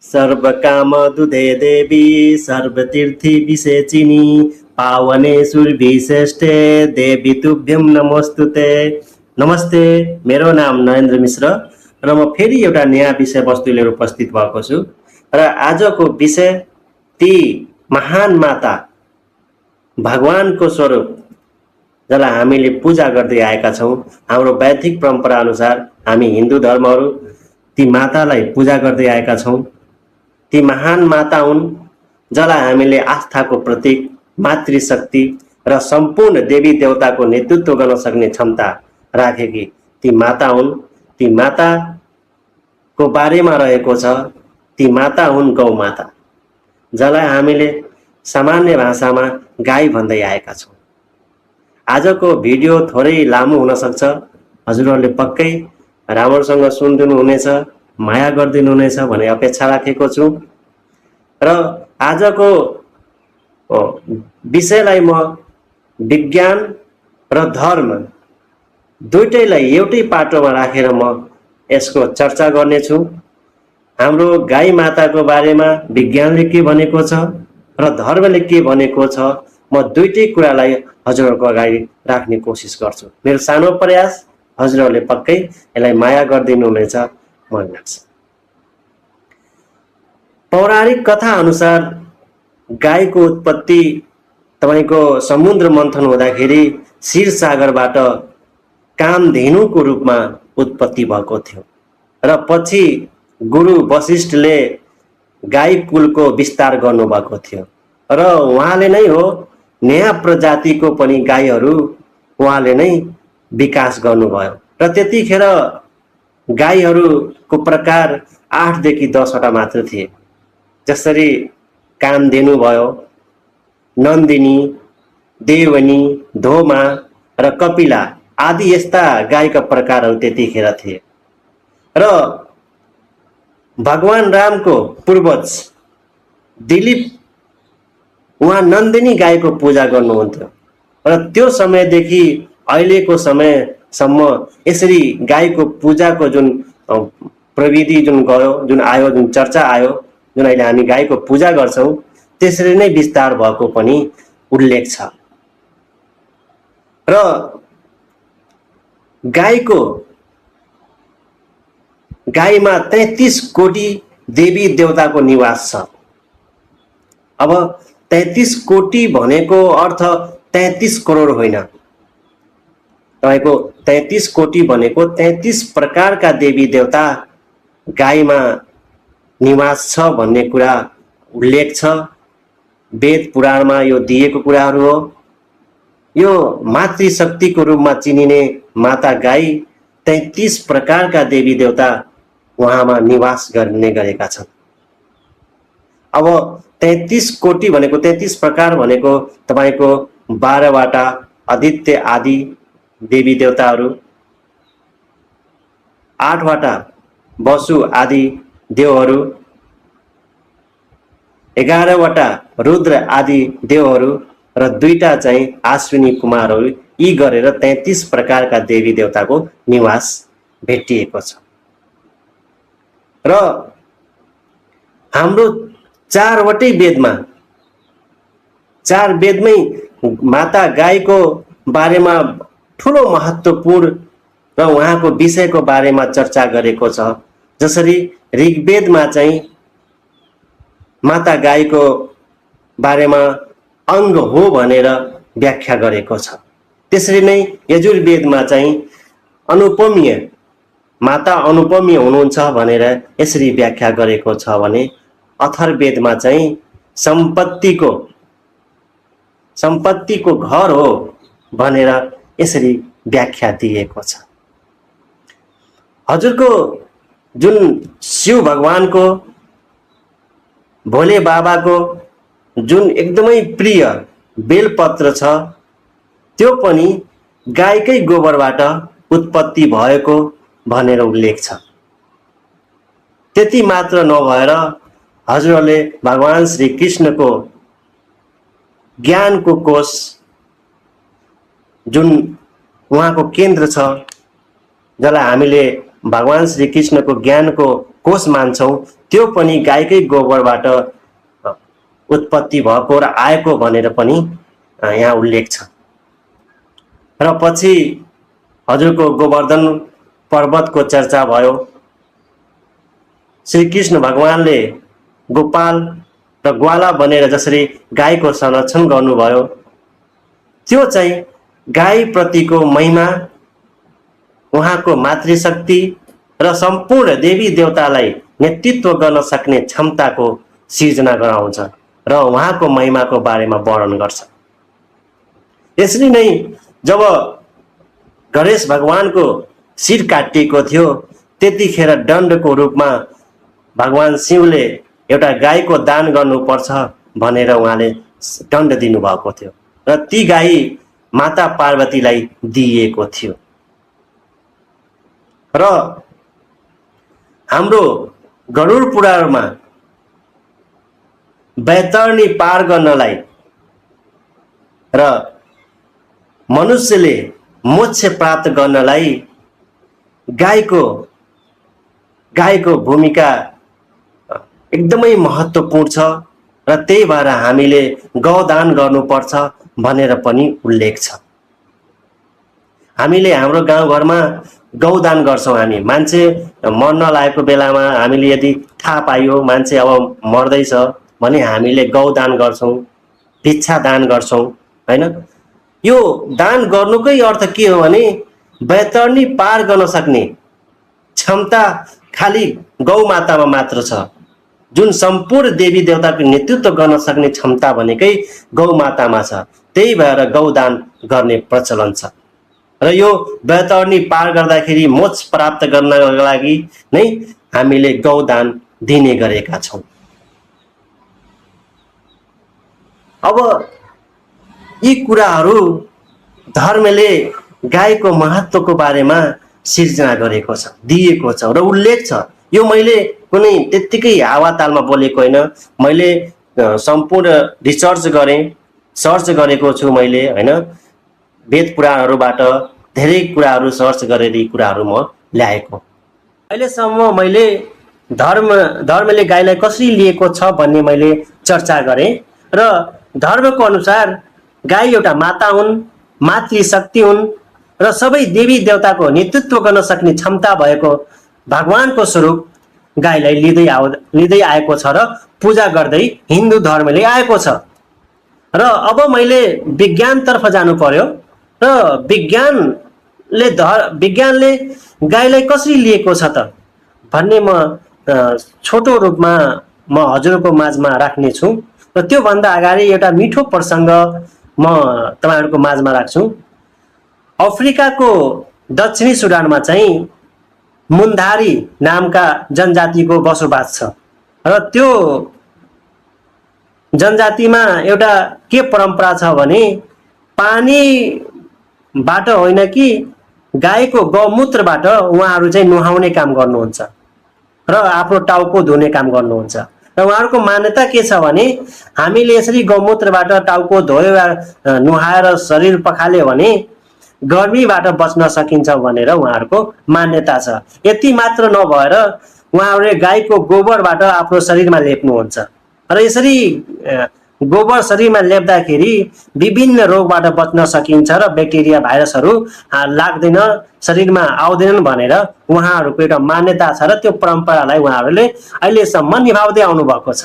सर्वकाम दुधे देवी सर्वतीर्थी विषेचिनी पावने सुरभिश्रेष्ठे देवी तुभ्यम नमोस्तुते। नमस्ते, मेरो नाम नरेन्द्र मिश्र र म फेरि एउटा नयाँ विषयवस्तु लिएर उपस्थित भएको छु। र आजको विषय ती महान माता भगवानको स्वरूप जसलाई हामीले पूजा गर्दै आएका छौँ। हाम्रो वैदिक परम्परा अनुसार हामी हिन्दू धर्महरू ती मातालाई पूजा गर्दै आएका छौँ। ती महान माता हुन् जसलाई हामीले आस्थाको प्रतीक, मातृशक्ति र सम्पूर्ण देवी देवताको नेतृत्व गर्न सक्ने क्षमता राखेकी ती माता हुन्। ती माताको बारेमा रहेको छ, ती माता हुन् गौ माता, जसलाई हामीले सामान्य भाषामा गाई भन्दै आएका छौँ। आजको भिडियो थोरै लामो हुन सक्छ, हजुरहरूले पक्कै राम्रोसँग सुनिदिनु हुनेछ, माया गरिदिनु हुनेछ भन्ने अपेक्षा राखेको छु। र आजको विषयलाई म विज्ञान र धर्म दुईटैलाई एउटै पाटोमा राखेर म यसको चर्चा गर्नेछु। हाम्रो गाई माताको बारेमा विज्ञानले के भनेको छ र धर्मले के भनेको छ, म दुईटै कुरालाई हजुरहरूको अगाडि राख्ने कोसिस गर्छु। मेरो सानो प्रयास, हजुरहरूले पक्कै यसलाई माया गरिदिनु हुनेछ मलाई लाग्छ। पौराणिक कथा अनुसार गाईको उत्पत्ति तपाईको समुद्र मन्थन हुँदाखेरि क्षीर सागरबाट कामधेनुको रूपमा उत्पत्ति भएको थियो र पछि गुरु वशिष्ठले गाई कुलको विस्तार गर्नुभएको थियो र उहाँले नै हो नयाँ प्रजातिको पनि गाईहरू उहाँले नै विकास गर्नुभयो। र त्यतिखेर गाईहरूको प्रकार 8 देखि 10 वटा मात्र थिए। जसरी कामधेनु भयो, नन्दिनी, देवनी, धोमा र कपिला आदि यस्ता गाईका प्रकारहरू त्यतिखेर थिए। र भगवान रामको पूर्वज दिलीप उहाँ नन्दिनी गाईको पूजा गर्नुहुन्थ्यो र त्यो समयदेखि अहिलेको समयसम्म यसरी गाईको पूजाको जुन प्रविधि जुन गयो, जुन आयो, जुन चर्चा आयो, जुन अहिले हामी गाईको पूजा गर्छौँ, त्यसरी नै विस्तार भएको पनि उल्लेख छ। र गाईमा 33 कोटी देवी देवताको निवास छ। अब 33 कोटी भनेको अर्थ 33 करोड होइन। तपाईको 33 कोटी भनेको 33 प्रकारका देवी देवता गाईमा निवास छ भन्ने कुरा उल्लेख छ। वेद पुराणमा यो दिएको कुराहरू हो। यो मातृशक्तिको रूपमा चिनिने माता गाई 33 प्रकारका देवी देवता उहाँमा निवास गर्ने गरेका छन्। अब 33 कोटी भनेको 33 प्रकार भनेको तपाईको 12 वटा आदित्य आदि देवी देवताहरू, 8 वटा वसु आदि देवहरू, 11 वटा रुद्र आदि देवहरू र 2टा चाहिँ अश्विनी कुमारहरू, यी गरेर 33 प्रकारका देवी देवताको निवास भेटिएको छ। र हाम्रो 4 वटै वेदमा, 4 वेदमै माता गाईको बारेमा ठुलो महत्त्वपूर्ण र उहाँको विषयको बारेमा चर्चा गरेको छ। जसरी ऋग्वेदमा चाहिँ माता गाईको बारेमा अङ्ग हो भनेर व्याख्या गरेको छ। त्यसरी नै यजुर्वेदमा चाहिँ अनुपमीय, माता अनुपमीय हुनुहुन्छ भनेर यसरी व्याख्या गरेको छ भने अथर्ववेदमा चाहिँ सम्पत्तिको घर हो भनेर यसरी व्याख्या दिएको छ। हजुरको जुन शिव भगवानको, भोले बाबाको जुन एकदमै प्रिय बेलपत्र छ, त्यो पनि गाईकै गोबरबाट उत्पत्ति भएको भनेर उल्लेख छ। त्यति मात्र नभएर हजुरहरूले भगवान श्री कृष्णको ज्ञानको कोष जुन उहाँको केन्द्र छ, जसलाई हामीले भगवान श्री कृष्णको ज्ञानको कोष मान्छौँ त्यो पनि गाईकै गोबरबाट उत्पत्ति भएको र आएको भनेर पनि यहाँ उल्लेख छ। र पछि हजुरको गोवर्धन पर्वतको चर्चा भयो। श्री कृष्ण भगवानले गोपाल र ग्वाला बनेर जसरी गाईको संरक्षण गर्नुभयो त्यो चाहिँ गाई प्रतिको महिमा, उहाँको मातृशक्ति र सम्पूर्ण देवी देवतालाई नेतृत्व गर्न सक्ने क्षमताको सिर्जना गराउँछ र उहाँको महिमाको बारेमा वर्णन गर्छ। यसरी नै जब गणेश भगवानको शिर काटिएको थियो त्यतिखेर दण्डको रूपमा भगवान शिवले एउटा गाईको दान गर्नुपर्छ भनेर उहाँले दण्ड दिनुभएको थियो र ती गाई माता पार्वतीलाई दिइएको थियो। र हाम्रो गरुड पुराणमा बैतरणी पार गर्नलाई र मनुष्यले मोक्ष प्राप्त गर्नलाई गाईको भूमिका एकदमै महत्त्वपूर्ण छ र त्यही भएर हामीले गौदान गर्नुपर्छ भनेर पनि उल्लेख छ। हामीले हाम्रो गाउँघरमा गौदान गर्छौँ। हामी मान्छे मर्न लागेको बेलामा हामीले यदि थाहा पाइयो मान्छे अब मर्दैछ भने हामीले गौदान गर्छौँ, भिक्षा दान गर्छौँ, हैन? यो दान गर्नुकै अर्थ के हो भने बैतरणी पार गर्न सक्ने क्षमता खाली गौमातामा मात्र छ। जुन सम्पूर्ण देवी देवताको नेतृत्व गर्न सक्ने क्षमता भनेकै गौमातामा छ। त्यही भएर गौदान गर्ने प्रचलन छ र यो बैतरणी पार गर्दाखेरि मोक्ष प्राप्त गर्नको लागि नै हामीले गौदान दिने गरेका छौँ। अब यी कुराहरू धर्मले गाईको महत्त्वको बारेमा सिर्जना गरेको छ, दिएको छ र उल्लेख छ। यो मैले कुनै त्यत्तिकै हावातालमा बोलेको होइन। मैले सम्पूर्ण रिसर्च गरेँ, सर्च गरेको छु मैले, होइन? वेद पुराणहरूबाट धेरै कुराहरू सर्च गरेर यी कुराहरू म ल्याएको। अहिलेसम्म मैले धर्मले गाईलाई कसरी लिएको छ भन्ने मैले चर्चा गरेँ र धर्मको अनुसार गाई एउटा माता हुन्, मातृशक्ति हुन् र सबै देवी देवताको नेतृत्व गर्न सक्ने क्षमता भएको भगवानको स्वरूप गाईलाई लिँदै आएको छ र पूजा गर्दै हिन्दू धर्मले आएको छ। र अब मैले विज्ञानतर्फ जानु पर्यो र विज्ञानले गाईलाई कसरी लिएको छ त भन्ने म छोटो रूपमा म हजुरको माझमा राख्ने छु। र त्योभन्दा अगाडि एउटा मिठो प्रसङ्ग म तपाईँहरूको माझमा राख्छु। अफ्रिकाको दक्षिणी सुडानमा चाहिँ मुन्धारी नामका जनजातिको बसोबास छ र त्यो जनजातिमा एउटा के परम्परा छ भने पानीबाट होइन कि गाईको गौमूत्रबाट उहाँहरू चाहिँ नुहाउने काम गर्नुहुन्छ र आफ्नो टाउको धुने काम गर्नुहुन्छ। र उहाँहरूको मान्यता के छ भने हामीले यसरी गौमूत्रबाट टाउको धोयो वा नुहाएर शरीर पखाल्यो भने गर्मीबाट बच्न सकिन्छ भनेर उहाँहरूको मान्यता छ। यति मात्र नभएर उहाँहरूले गाईको गोबरबाट आफ्नो शरीरमा लेप्नुहुन्छ र यसरी गोबर शरीरमा लेप्दाखेरि विभिन्न रोगबाट बच्न सकिन्छ र ब्याक्टेरिया भाइरसहरू लाग्दैन, शरीरमा आउँदैनन् भनेर उहाँहरूको एउटा मान्यता छ र त्यो परम्परालाई उहाँहरूले अहिलेसम्म निभाउँदै आउनु भएको छ।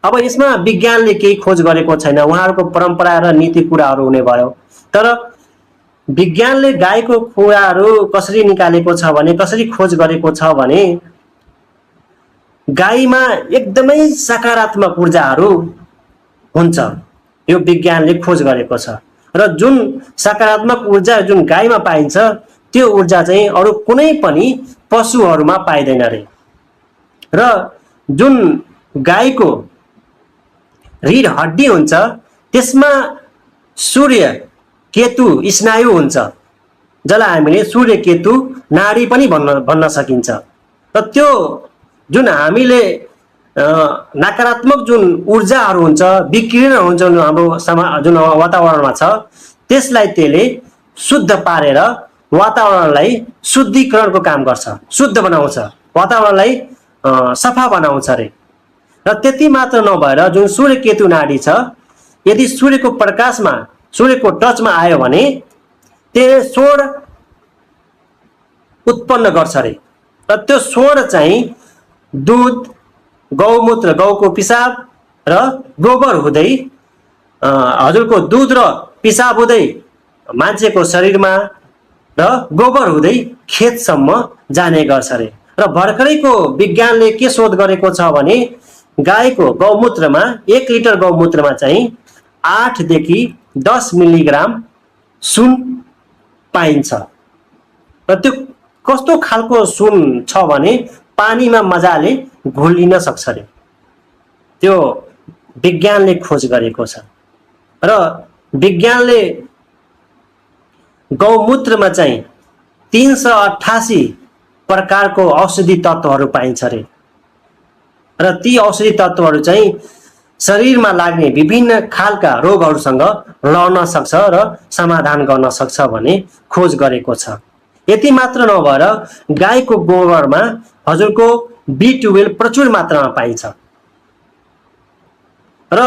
अब यसमा विज्ञानले केही खोज गरेको छैन, उहाँहरूको परम्परा र नीति कुराहरू हुने भयो। तर विज्ञानले गाईको कुराहरू कसरी निकालेको छ भने, कसरी खोज गरेको छ भने गाईमा एकदमै सकारात्मक ऊर्जाहरू हुन्छ। यो विज्ञानले खोज गरेको छ र जुन सकारात्मक ऊर्जा जुन गाईमा पाइन्छ त्यो ऊर्जा चाहिँ अरू कुनै पनि पशुहरूमा पाइँदैन रे। र जुन गाईको रीढ हड्डी हुन्छ त्यसमा सूर्य केतु स्नायु हुन्छ, जसलाई हामीले सूर्य केतु नाडी पनि भन्न सकिन्छ। र त्यो जुन हामीले नकारात्मक जुन ऊर्जाहरू हुन्छ, विकिरण हुन्छ हाम्रो जुन वातावरणमा छ त्यसलाई त्यसले शुद्ध पारेर वातावरणलाई शुद्धिकरणको काम गर्छ, शुद्ध बनाउँछ, वातावरणलाई सफा बनाउँछ रे। र त्यति मात्र नभएर जुन सूर्य केतु नाडी छ, यदि सूर्यको प्रकाशमा सूर्यको टचमा आयो भने त्यसले स्वर उत्पन्न गर्छ रे। र त्यो स्वर चाहिँ दूध, गौमूत्र, गौको पिसाब र गोबर हुँदै हजुरको दूध र पिसाब हुँदै मान्छेको शरीरमा र गोबर हुँदै खेतसम्म जाने गर्छ रे। र भर्खरैको विज्ञानले के शोध गरेको छ भने गाईको गौमूत्रमा 1 लिटर गौमूत्रमा चाहिँ 8 देखि 10 मिलिग्राम सुन पाइन्छ। र त्यो कस्तो खालको सुन छ भने पानीमा मजाले घुलिन सक्छ रे। त्यो विज्ञानले खोज गरेको छ। र विज्ञानले गौमूत्रमा चाहिँ 388 प्रकारको औषधि तत्त्वहरू पाइन्छ रे। र ती औषधि तत्त्वहरू चाहिँ शरीरमा लाग्ने विभिन्न खालका रोगहरूसँग लड्न सक्छ र समाधान गर्न सक्छ भने खोज गरेको छ। यति मात्र नभएर गाईको गोबरमा हजुरको B12 प्रचुर मात्रामा पाइन्छ। र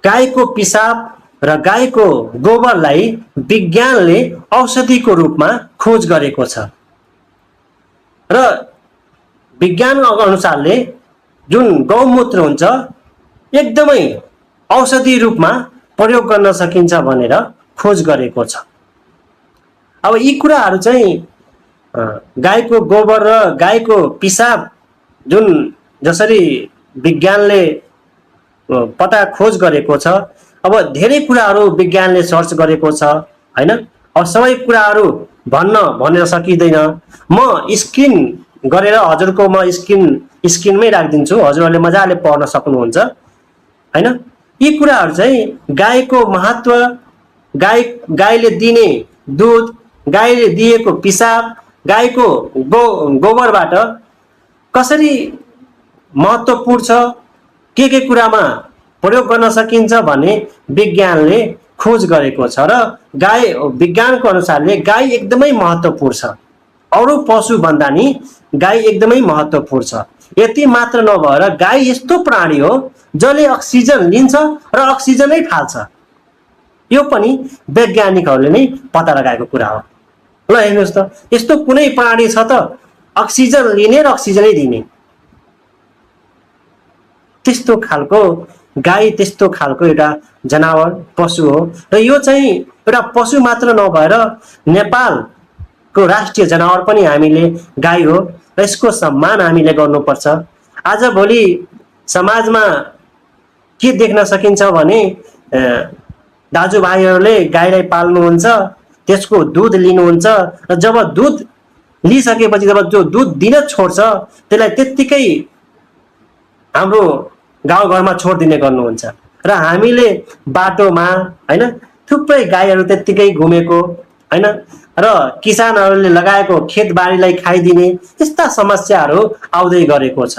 गाईको पिसाब र गाईको गोबरलाई विज्ञानले औषधिको रूपमा खोज गरेको छ। र विज्ञान अनुसारले जुन गौमूत्र हुन्छ एकदमै औषधि रूपमा प्रयोग गर्न सकिन्छ भनेर खोज गरेको छ। अब यी कुराहरू चाहिँ गाईको गोबर र गाईको पिसाब जुन जसरी विज्ञानले पता खोज गरेको छ, अब धेरै कुराहरू विज्ञानले सर्च गरेको छ हैन। अब सबै कुराहरू भनेर सकिँदैन। म स्क्रिन गरेर हजुरको म स्क्रिनमै राखिदिन्छु, हजुरहरूले मजाले पढ्न सक्नुहुन्छ हैन। यी कुराहरू चाहिँ गाईको महत्त्व, गाईले दिने दुध, गाईले दिएको पिसाब, गाईको गोबरबाट कसरी महत्त्वपूर्ण छ, के कुरामा प्रयोग गर्न सकिन्छ भन्ने विज्ञानले खोज गरेको छ। र विज्ञानको अनुसारले गाई एकदमै महत्त्वपूर्ण छ। अरू पशु भन्दा नि गाई एकदमै महत्त्वपूर्ण छ। यति मात्र नभएर गाई यस्तो प्राणी हो जसले अक्सिजन लिन्छ र अक्सिजनै फाल्छ। यो पनि वैज्ञानिकहरूले नै पत्ता लगाएको कुरा हो। ल हेर्नुहोस् त, यस्तो कुनै प्राणी छ त अक्सिजन लिने र अक्सिजनै दिने? त्यस्तो खालको गाई त्यस्तो खालको एउटा जनावर पशु हो। र यो चाहिँ एउटा पशु मात्र नभएर नेपालको राष्ट्रिय जनावर पनि हामीले गाई हो र यसको सम्मान हामीले गर्नुपर्छ। आजभोलि समाजमा के देख्न सकिन्छ भने दाजुभाइहरूले गाईलाई पाल्नुहुन्छ, त्यसको दुध लिनुहुन्छ र जब दुध लिइसकेपछि जब जो दुध दिन छोड्छ त्यसलाई त्यत्तिकै हाम्रो गाउँघरमा छोडिदिने गर्नुहुन्छ। र हामीले बाटोमा हैन थुप्रै गाईहरू त्यत्तिकै घुमेको हैन, र किसानहरूले लगाएको खेतबारीलाई खाइदिने यस्ता समस्याहरू आउँदै गरेको छ।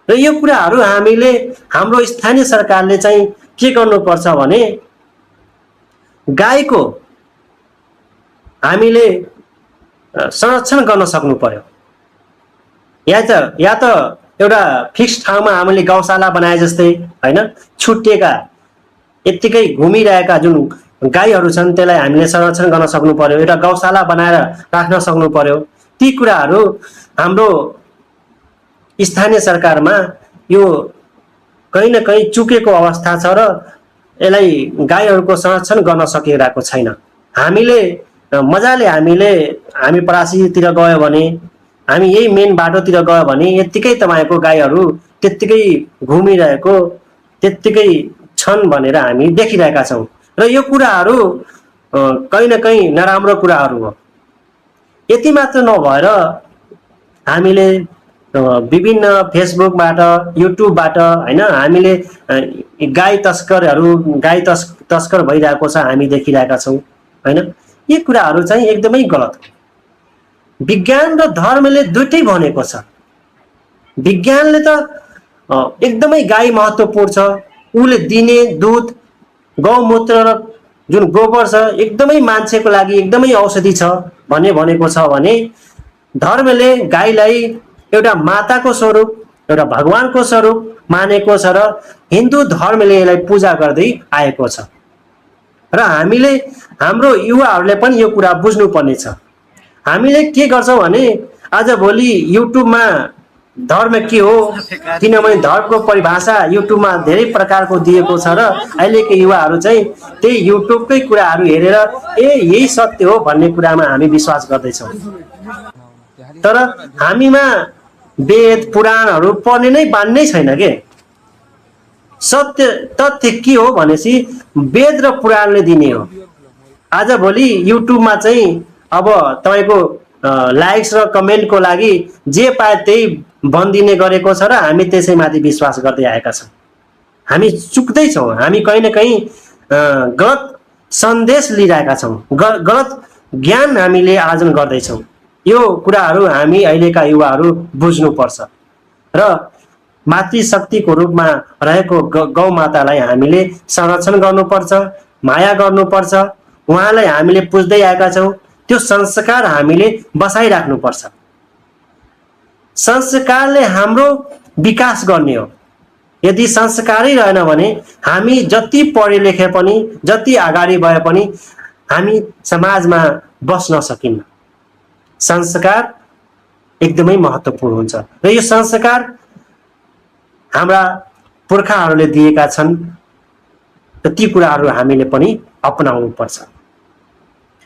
र यो कुराहरू हामीले हाम्रो स्थानीय सरकारले चाहिँ के गर्नुपर्छ भने गाईको हामीले संरक्षण गर्न सक्नु पर्यो। या त एउटा फिक्स ठाउँमा हामीले गौशाला बनाए जस्तै हैन, छुट्टिएका यत्तिकै घुमिरहेका जुन गाईहरू छन् त्यसलाई हामीले संरक्षण गर्न सक्नु पर्यो, एउटा गौशाला बनाएर राख्न सक्नु पर्यो। ती कुराहरू हाम्रो स्थानीय सरकारमा यो कहीँ न कहीँ चुकेको अवस्था छ र यसलाई गाईहरूको संरक्षण गर्न सकिरहेको छैन। हामीले मजाले हामी परासीतिर गयो भने, हामी यही मेन बाटोतिर गयो भने यत्तिकै तपाईँको गाईहरू त्यत्तिकै घुमिरहेको त्यत्तिकै छन् भनेर हामी देखिरहेका छौँ। र यो कुराहरू कहीँ न कहीँ नराम्रो कुराहरू हो। यति मात्र नभएर हामीले विभिन्न फेसबुकबाट, युट्युबबाट हैन हामीले गाई तस्कर भइरहेको छ हामी देखिरहेका छौँ हैन। यी कुराहरू चाहिँ एकदमै गलत हो। विज्ञान र धर्मले दुइटै भनेको छ। विज्ञानले त एकदमै गाई महत्त्वपूर्ण छ, उले दिने दुध, गौमूत्र र जुन गोबर छ एकदमै मान्छेको लागि एकदमै औषधि छ भनेको छ भने धर्मले गाईलाई एउटा माताको स्वरूप, एउटा भगवानको स्वरूप मानेको छ र हिन्दू धर्मले यसलाई पूजा गर्दै आएको छ। र हामीले हाम्रो युवाहरूले पनि यो कुरा बुझ्नुपर्ने छ। हामीले के गर्छौँ भने आजभोलि युट्युबमा धर्म के हो, किनभने धर्मको परिभाषा युट्युबमा धेरै प्रकारको दिएको छ र अहिलेको युवाहरू चाहिँ त्यही युट्युबकै कुराहरू हेरेर यही सत्य हो भन्ने कुरामा हामी विश्वास गर्दैछौँ। तर हामीमा वेद पुराणहरू पढ्ने नै बानी नै छैन के। सत्य तथ्य के हो भनेपछि वेद र पुराणले दिने हो। आजभोलि युट्युबमा चाहिँ अब तपाईँको लाइक्स र कमेन्टको लागि जे पाए त्यही भनिदिने गरेको छ र हामी त्यसैमाथि विश्वास गर्दै आएका छौँ। हामी चुक्दैछौँ, हामी कहीँ न कहीँ गलत सन्देश लिइरहेका छौँ, गलत ज्ञान हामीले आर्जन गर्दैछौँ। यो कुराहरू हामी अहिलेका युवाहरू बुझ्नुपर्छ र मातृशक्तिको रूपमा रहेको गौ मातालाई हामीले संरक्षण गर्नुपर्छ, माया गर्नुपर्छ। उहाँलाई हामीले पुज्दै आएका छौँ, त्यो संस्कार हामीले बसाइराख्नुपर्छ। संस्कारले हाम्रो विकास गर्ने हो। यदि संस्कारै रहेन भने हामी जति पढे लेखे पनि, जति अगाडि भए पनि हामी समाजमा बस्न सकिन्न। संस्कार एकदमै महत्त्वपूर्ण हुन्छ र यो संस्कार हाम्रा पुर्खाहरूले दिएका छन् र ती कुराहरू हामीले पनि अपनाउनु पर्छ।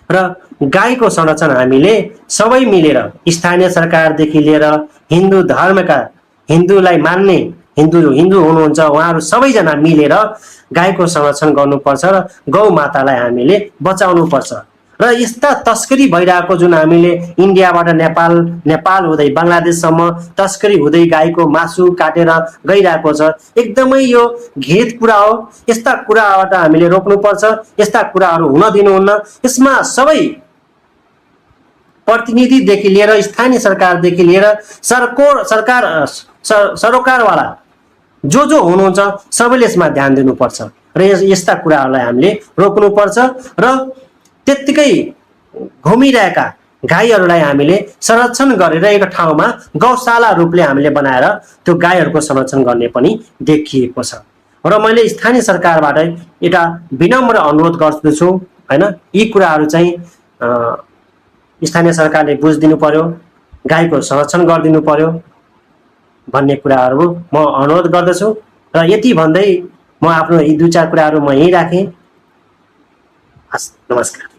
र गाईको संरक्षण हामीले सबै मिलेर, स्थानीय सरकारदेखि लिएर हिन्दू धर्मका, हिन्दूलाई मान्ने हिन्दू हुनुहुन्छ उहाँहरू सबैजना मिलेर गाईको संरक्षण गर्नुपर्छ र गौ मातालाई हामीले बचाउनुपर्छ। र यस्ता तस्करी भइरहेको जुन हामीले इन्डियाबाट नेपाल हुँदै बङ्गलादेशसम्म तस्करी हुँदै गाईको मासु काटेर गइरहेको छ, एकदमै यो घृणित कुरा हो। यस्ता कुराबाट हामीले रोक्नुपर्छ, यस्ता कुराहरू हुन दिनुहुन्न। यसमा सबै प्रतिनिधिदेखि लिएर स्थानीय सरकारदेखि लिएर सरोकारवाला जो हुनुहुन्छ सबैले यसमा ध्यान दिनुपर्छ र यस्ता कुराहरूलाई हामीले रोक्नुपर्छ र त्यत्तिकै घुमिरहेका गाईहरूलाई हामीले संरक्षण गरेर एक ठाउँमा गौशाला रूपले हामीले बनाएर त्यो गाईहरूको संरक्षण गर्ने पनि देखिएको छ। र मैले स्थानीय सरकारबाट एउटा विनम्र अनुरोध गर्दछु, हैन, यी कुराहरू चाहिँ स्थानीय सरकारले बुझिदिनु पर्यो, गाईको संरक्षण गरिदिनु पर्यो भन्ने कुराहरू म अनुरोध गर्दछु। र यति भन्दै म आफ्नो यी दुई चार कुराहरू म यहीँ राखेँ। हस्, नमस्कार।